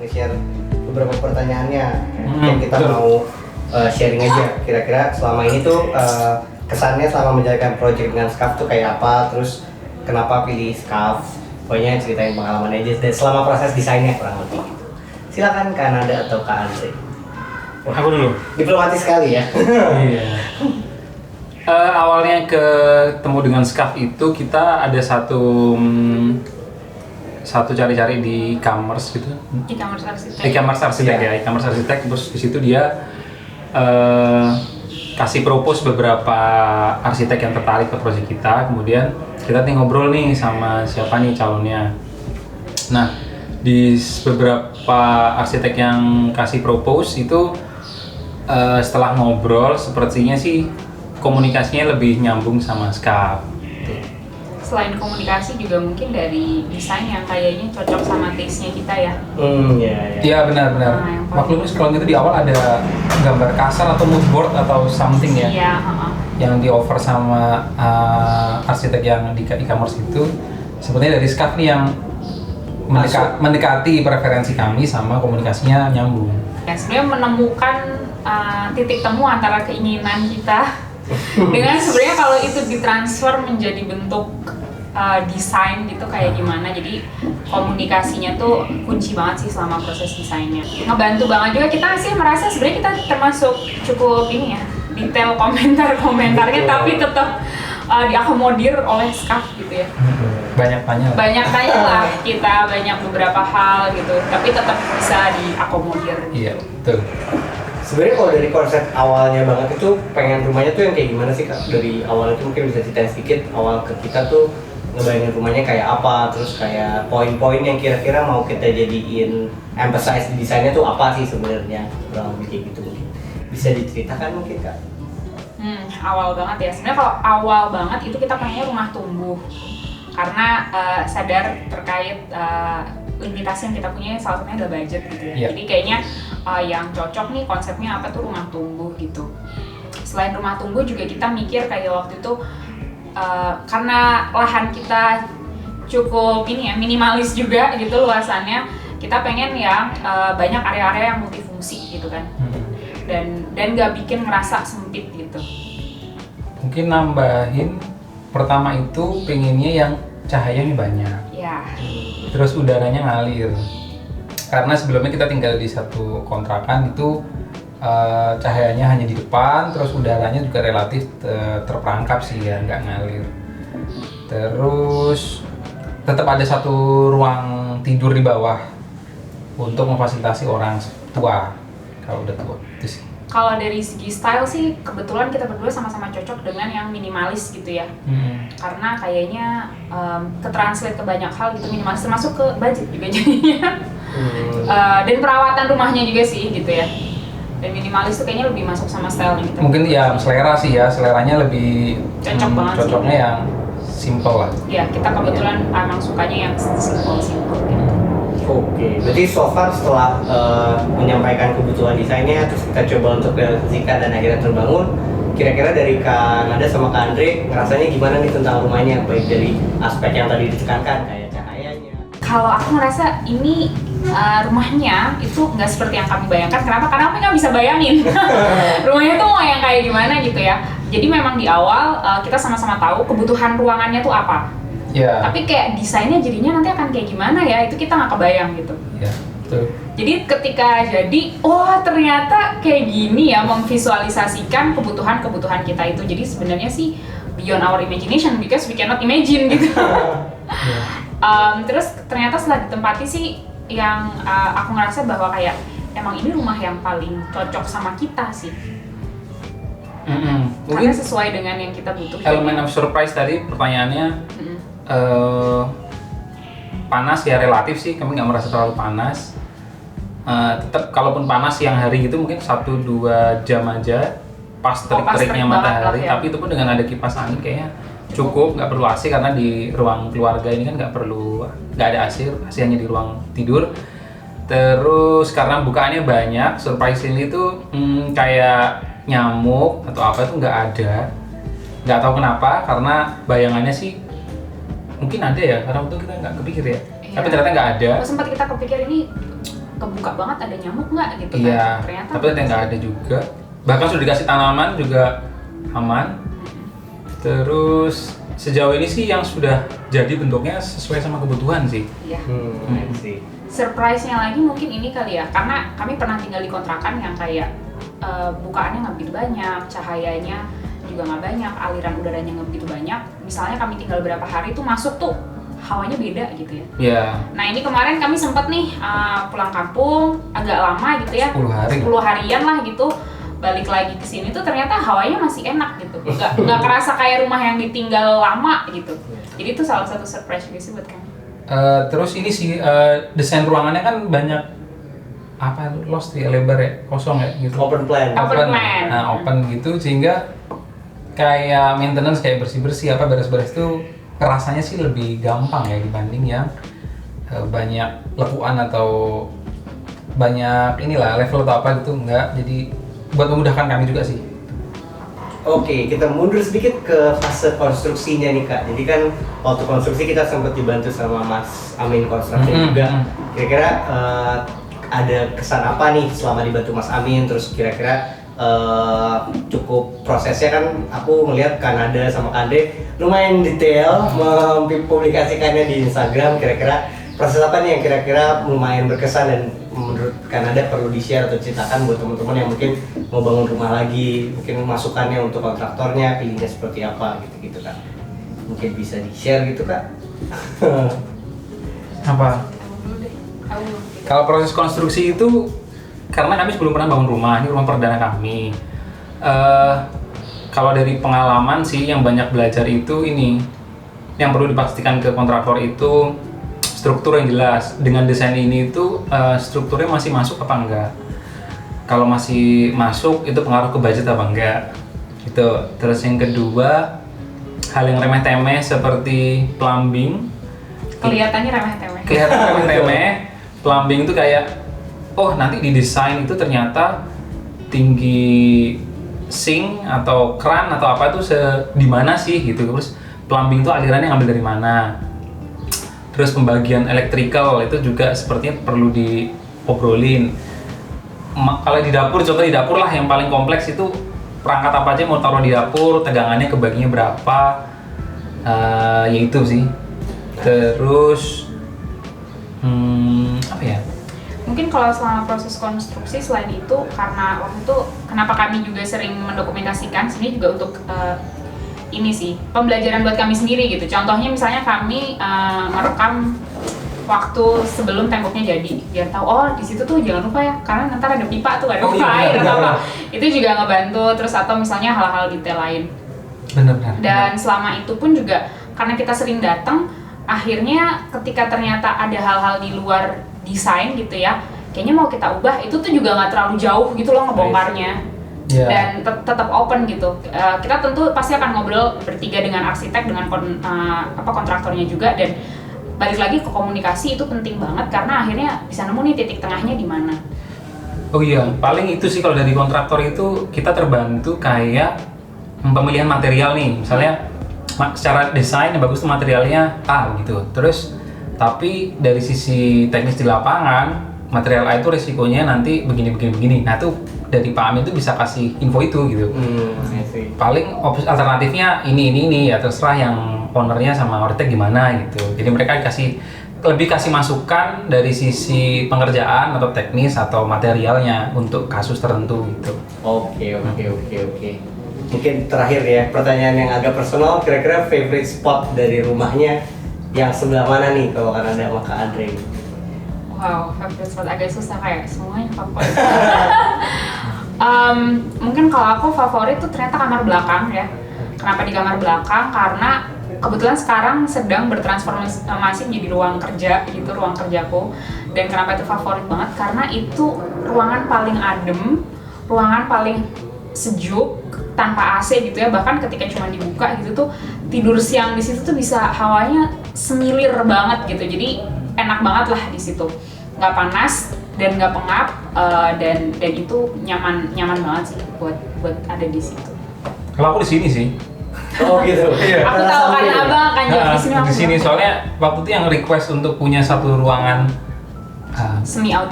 nge-share beberapa pertanyaannya yang kita mau sharing aja. Kira-kira selama ini tuh kesannya selama menjalankan project dengan SCAF tuh kayak apa, terus kenapa pilih SCAF, pokoknya ceritain pengalaman aja dan selama proses desainnya kurang lebih gitu. Silakan Kak Nada atau Kak Andre. Wah, aku dulu. Diplomatis sekali ya. Iya. Awalnya ketemu dengan SCAF itu kita ada satu cari-cari di e-commerce gitu. E-commerce arsitek. E-commerce arsitek ya, e-commerce arsitek. Terus di situ dia kasih propose beberapa arsitek yang tertarik ke proyek kita. Kemudian kita ngobrol nih sama siapa nih calonnya. Nah, di beberapa arsitek yang kasih propose itu setelah ngobrol sepertinya sih komunikasinya lebih nyambung sama SCAF. Selain komunikasi juga mungkin dari desain yang kayaknya cocok sama taste-nya kita ya. Iya benar-benar. Maklumnya kalau itu di awal ada gambar kasar atau mood board atau something ya. Iya. Yang di offer sama arsitek yang di e-commerce itu, sepertinya dari SCAF nih yang mendekati preferensi kami sama komunikasinya nyambung. Ya sebenarnya menemukan titik temu antara keinginan kita dengan sebenarnya kalau itu ditransfer menjadi bentuk desain gitu kayak gimana. Jadi komunikasinya tuh kunci banget sih selama proses desainnya. Ngebantu banget juga, kita sih merasa sebenarnya kita termasuk cukup ini ya, detail komentarnya tapi tetap diakomodir oleh SCAF gitu ya. Banyak tanya lah kita, banyak beberapa hal gitu, tapi tetap bisa diakomodir. Iya, betul. Sebenarnya kalau dari konsep awalnya banget itu pengen rumahnya tuh yang kayak gimana sih Kak? Dari awal itu mungkin bisa ceritain sedikit awal ke kita tuh ngebayangin rumahnya kayak apa, terus kayak poin-poin yang kira-kira mau kita jadiin emphasize di desainnya tuh apa sih sebenarnya, kurang lebih kayak gitu mungkin. Bisa diceritakan mungkin Kak? Awal banget ya, sebenarnya kalau awal banget itu kita pengennya rumah tumbuh karena sadar terkait limitasi yang kita punya, salah satunya adalah budget gitu ya. Yeah. Jadi kayaknya yang cocok nih konsepnya apa tuh rumah tumbuh gitu. Selain rumah tumbuh juga kita mikir kayak waktu itu karena lahan kita cukup ini ya, minimalis juga gitu luasannya, kita pengen yang banyak area-area yang multifungsi gitu kan. Dan nggak bikin ngerasa sempit gitu. Mungkin nambahin, pertama itu pengennya yang cahayanya banyak. Ya. Terus udaranya ngalir. Karena sebelumnya kita tinggal di satu kontrakan itu cahayanya hanya di depan, terus udaranya juga relatif terperangkap sih ya, nggak ngalir. Terus tetap ada satu ruang tidur di bawah untuk memfasilitasi orang tua kalau udah tua itu sih. Kalau dari segi style sih kebetulan kita berdua sama-sama cocok dengan yang minimalis gitu ya. Karena kayaknya ketranslate ke banyak hal gitu, minimalis termasuk ke budget juga jadinya. Dan perawatan rumahnya juga sih gitu ya. Dan minimalis tuh kayaknya lebih masuk sama style kita. Mungkin ya selera sih ya, seleranya lebih cocok banget cocoknya sih. yang simple lah. Ya kita kebetulan emang sukanya yang simple gitu. Oke, berarti so far setelah menyampaikan kebutuhan desainnya, terus kita coba untuk realisasikan dan akhirnya terbangun, kira-kira dari Kak Nada sama Kak Andre ngerasanya gimana nih tentang rumahnya, baik dari aspek yang tadi ditekankan kayak cahayanya. Kalau aku ngerasa ini rumahnya itu nggak seperti yang kami bayangkan. Kenapa? Karena aku nggak bisa bayangin rumahnya tuh mau yang kayak gimana gitu ya. Jadi memang di awal kita sama-sama tahu kebutuhan ruangannya tuh apa. Ya. Tapi kayak desainnya jadinya nanti akan kayak gimana ya, itu kita nggak kebayang gitu. Ya, betul. Jadi ketika jadi, ternyata kayak gini ya memvisualisasikan kebutuhan kita itu. Jadi sebenarnya sih beyond our imagination because we cannot imagine gitu. Terus ternyata setelah ditempati sih yang aku ngerasa bahwa kayak emang ini rumah yang paling cocok sama kita sih. Mungkin Karena sesuai dengan yang kita butuh. elemen of surprise tadi pertanyaannya panas ya, relatif sih, kami nggak merasa terlalu panas. Tetap kalaupun panas siang hari gitu mungkin 1-2 jam aja pas terik-teriknya matahari, ya. tapi itu pun dengan ada kipas angin kayaknya cukup, nggak perlu AC karena di ruang keluarga ini kan nggak ada AC hanya di ruang tidur. Terus karena bukaannya banyak, surprise ini tuh kayak nyamuk atau apa itu nggak ada, nggak tahu kenapa, karena bayangannya sih mungkin ada ya, karena waktu kita nggak kepikir ya. Tapi ternyata nggak ada. Sempat kita kepikir ini kebuka banget ada nyamuk nggak gitu Iya, kan. Ternyata tapi ternyata nggak ada juga. Bahkan sudah dikasih tanaman juga aman. Terus sejauh ini sih yang sudah jadi bentuknya sesuai sama kebutuhan sih. Iya. I see. Surprise-nya lagi mungkin ini kali ya, karena kami pernah tinggal di kontrakan yang kayak bukaannya nggak begitu banyak, cahayanya juga nggak banyak, aliran udaranya nggak begitu banyak. Misalnya kami tinggal berapa hari tuh masuk tuh hawanya beda gitu ya. Iya. Nah ini kemarin kami sempat nih pulang kampung agak lama gitu ya, 10 hari. 10 harian lah gitu. Balik lagi ke sini tuh ternyata hawanya masih enak gitu, nggak kerasa kayak rumah yang ditinggal lama gitu. Jadi itu salah satu surprise juga sih buat kami. Terus ini sih desain ruangannya kan banyak apa lost ya, lebar ya, kosong ya gitu. Open plan. Open plan. Nah, open gitu sehingga kayak maintenance kayak bersih-bersih apa beres-beres tuh rasanya sih lebih gampang ya dibanding yang banyak lekuan atau banyak inilah level atau apa gitu, enggak. Jadi buat memudahkan kami juga sih. Oke, kita mundur sedikit ke fase konstruksinya nih Kak. Jadi kan waktu konstruksi kita sempat dibantu sama Mas Amin Construction juga. Kira-kira ada kesan apa nih selama dibantu Mas Amin? Terus kira-kira cukup prosesnya kan aku melihat Kanada sama Kande lumayan detail mempublikasikannya di Instagram. Kira-kira proses apa nih yang kira-kira lumayan berkesan dan menurut Kanada perlu di-share atau ceritakan buat teman-teman yang mungkin mau bangun rumah lagi, mungkin masukannya untuk kontraktornya, pilihnya seperti apa gitu-gitu Kak. Mungkin bisa di-share gitu Kak. Apa? Kalau proses konstruksi itu karena kami belum pernah bangun rumah, ini rumah perdana kami. Kalau dari pengalaman sih yang banyak belajar itu ini, yang perlu dipastikan ke kontraktor itu struktur yang jelas. Dengan desain ini itu strukturnya masih masuk apa enggak? Kalau masih masuk itu pengaruh ke budget apa enggak? Gitu. Terus yang kedua, hal yang remeh-temeh seperti plumbing. Kelihatannya remeh-temeh. Kelihatan remeh-temeh. Plumbing itu kayak oh nanti di desain itu ternyata tinggi sink atau kran atau apa itu di mana sih gitu. Terus plumbing itu alirannya ngambil dari mana? Terus pembagian electrical itu juga sepertinya perlu diobrolin. Kalau di dapur, contoh di dapur lah yang paling kompleks itu perangkat apa aja mau taruh di dapur, tegangannya kebaginya berapa, ya itu sih. Terus apa ya? Mungkin kalau selama proses konstruksi selain itu, karena waktu itu kenapa kami juga sering mendokumentasikan, sini juga untuk ini sih pembelajaran buat kami sendiri gitu. Contohnya misalnya kami merekam waktu sebelum temboknya jadi, biar tahu oh di situ tuh jangan lupa ya, karena nanti ada pipa tuh ada pipa air atau apa. Itu juga ngebantu. Terus atau misalnya hal-hal detail lain. Benar-benar. Dan selama itu pun juga karena kita sering datang, akhirnya ketika ternyata ada hal-hal di luar desain gitu ya, kayaknya mau kita ubah, itu tuh juga nggak terlalu jauh gitu loh ngebongkarnya. Dan tetap open gitu. Kita tentu pasti akan ngobrol bertiga dengan arsitek, dengan kontraktornya juga, dan balik lagi ke komunikasi itu penting banget karena akhirnya bisa nemu nih titik tengahnya di mana. Oh iya, paling itu sih kalau dari kontraktor itu kita terbantu kayak pemilihan material nih, misalnya secara desain yang bagus tuh materialnya A gitu. Terus tapi dari sisi teknis di lapangan material A itu risikonya nanti begini. Nah tuh dari Pak Amin tuh bisa kasih info itu gitu. Paling alternatifnya ini ya terserah yang ownernya sama arsitek gimana gitu. Jadi mereka lebih kasih masukan dari sisi pengerjaan atau teknis atau materialnya untuk kasus tertentu gitu. Oke. Mungkin terakhir ya, pertanyaan yang agak personal, kira-kira favorite spot dari rumahnya yang sebelah mana nih kalau Kanada sama Kak Andre? Wow, favorite spot agak susah kayak semuanya favorit. Mungkin kalau aku favorit tuh ternyata kamar belakang ya. Kenapa di kamar belakang? Karena kebetulan sekarang sedang bertransformasi menjadi ruang kerja gitu, ruang kerjaku. Dan kenapa itu favorit banget? Karena itu ruangan paling adem, ruangan paling sejuk, tanpa AC gitu ya. Bahkan ketika cuma dibuka gitu tuh tidur siang di situ tuh bisa hawanya semilir banget gitu. Jadi enak banget lah di situ. Nggak panas dan nggak pengap, dan itu nyaman banget sih buat ada di situ. Kalau aku di sini sih. Oh gitu. Iya. Aku tahu karena abang akan jawab di sini. Di sini soalnya waktu itu yang request untuk punya satu ruangan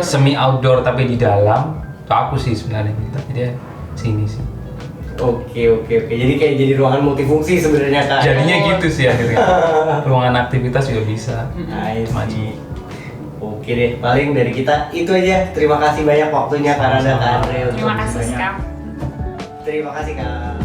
semi outdoor tapi di dalam. Itu aku sih sebenarnya tapi dia sini sih. Oke. Jadi kayak jadi ruangan multifungsi sebenarnya Kak. Jadinya gitu sih akhirnya. Ruangan aktivitas juga bisa. Nice. Oke deh, paling dari kita itu aja. Terima kasih banyak waktunya Kak Randa, Kak Andre. Terima kasih Kak. Terima kasih Kak.